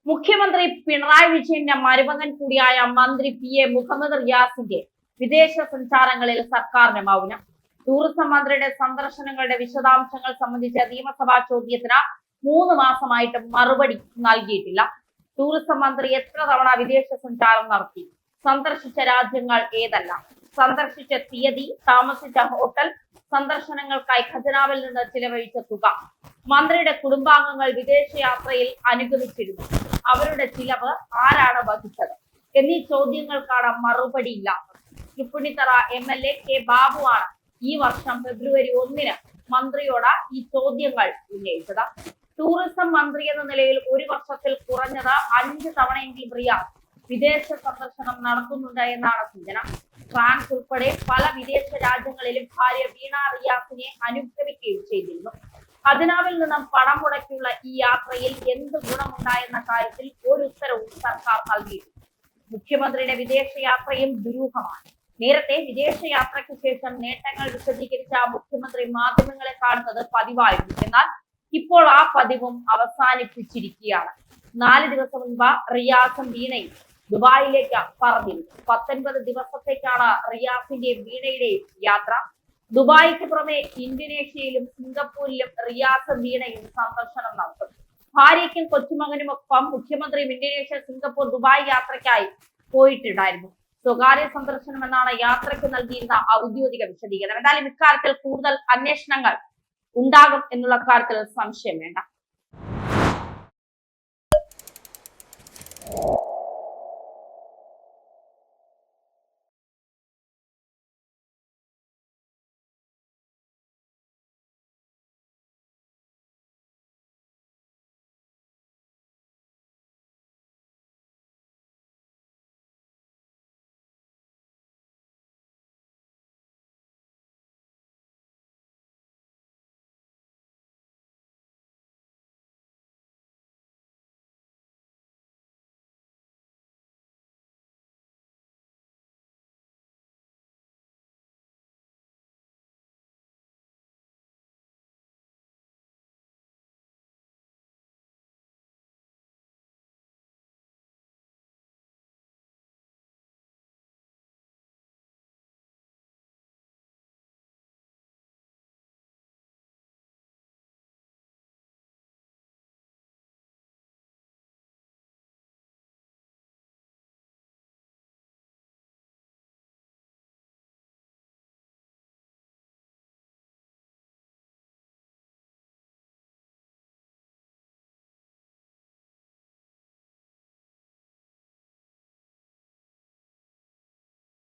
മുഖ്യമന്ത്രി പിണറായി വിജയന്റെ മരുമകൻ കൂടിയായ മന്ത്രി PA മുഹമ്മദ് റിയാസിന്റെ വിദേശ സഞ്ചാരങ്ങളിൽ സർക്കാരിന് മൗനം. ടൂറിസം മന്ത്രിയുടെ സന്ദർശനങ്ങളുടെ വിശദാംശങ്ങൾ സംബന്ധിച്ച നിയമസഭാ ചോദ്യത്തിന് 3 മാസമായിട്ട് മറുപടി നൽകിയിട്ടില്ല. ടൂറിസം മന്ത്രി എത്ര തവണ വിദേശ സഞ്ചാരം നടത്തി, സന്ദർശിച്ച രാജ്യങ്ങൾ ഏതെല്ലാം, സന്ദർശിച്ച തീയതി, താമസിച്ച ഹോട്ടൽ, സന്ദർശനങ്ങൾക്കായി ഖജനാവിൽ നിന്ന് ചിലവഴിച്ച തുക, മന്ത്രിയുടെ കുടുംബാംഗങ്ങൾ വിദേശയാത്രയിൽ അനുഗമിച്ചിരുന്നു, അവരുടെ ചിലവ് ആരാണ് വഹിച്ചത് എന്നീ ചോദ്യങ്ങൾക്കാണ് മറുപടിയില്ലാത്തത്. തൃപ്പൂണിത്തറ MLA K ബാബുവാണ് ഈ വർഷം ഫെബ്രുവരി 1-ന് മന്ത്രിയോട് ഈ ചോദ്യങ്ങൾ ഉന്നയിച്ചത്. ടൂറിസം മന്ത്രി എന്ന നിലയിൽ ഒരു വർഷത്തിൽ കുറഞ്ഞത് 5 തവണയെങ്കിലും റിയാസ് വിദേശ സന്ദർശനം നടത്തുന്നുണ്ട് എന്നാണ് സൂചന. ഫ്രാൻസ് ഉൾപ്പെടെ പല വിദേശ രാജ്യങ്ങളിലും ഭാര്യ വീണ റിയാസിനെ അനുഗമിക്കുകയും ചെയ്തിരുന്നു. ഖജനാവിൽ നിന്നും പണം മുടക്കിയുള്ള ഈ യാത്രയിൽ എന്ത് ഗുണമുണ്ടായെന്ന കാര്യത്തിൽ ഒരു ഉത്തരവും സർക്കാർ നൽകിയിട്ടില്ല. മുഖ്യമന്ത്രിയുടെ വിദേശയാത്രയും ദുരൂഹമാണ്. നേരത്തെ വിദേശയാത്രയ്ക്ക് ശേഷം നേട്ടങ്ങൾ വിശദീകരിച്ച മുഖ്യമന്ത്രി മാധ്യമങ്ങളെ കാണുന്നത് പതിവായിരുന്നു. എന്നാൽ ഇപ്പോൾ ആ പതിവും അവസാനിപ്പിച്ചിരിക്കുകയാണ്. 4 ദിവസം മുൻപ് റിയാസും വീണയും ദുബായിലേക്ക് പറന്നിരുന്നു. 19 ദിവസത്തേക്കാണ് റിയാസിന്റെയും വീണയുടെയും യാത്ര. ദുബായിക്ക് പുറമെ ഇന്തോനേഷ്യയിലും സിംഗപ്പൂരിലും റിയാസും വീണയും സന്ദർശനം നടത്തും. ഭാര്യയ്ക്കും കൊച്ചുമകനുമൊപ്പം മുഖ്യമന്ത്രിയും ഇന്തോനേഷ്യ, സിംഗപ്പൂർ, ദുബായ് യാത്രയ്ക്കായി പോയിട്ടുണ്ടായിരുന്നു. സ്വകാര്യ സന്ദർശനം എന്നാണ് യാത്രയ്ക്ക് നൽകിയിരുന്ന ഔദ്യോഗിക വിശദീകരണം. എന്തായാലും ഇക്കാര്യത്തിൽ കൂടുതൽ അന്വേഷണങ്ങൾ ഉണ്ടാകും എന്നുള്ള കാര്യത്തിൽ സംശയം വേണ്ട.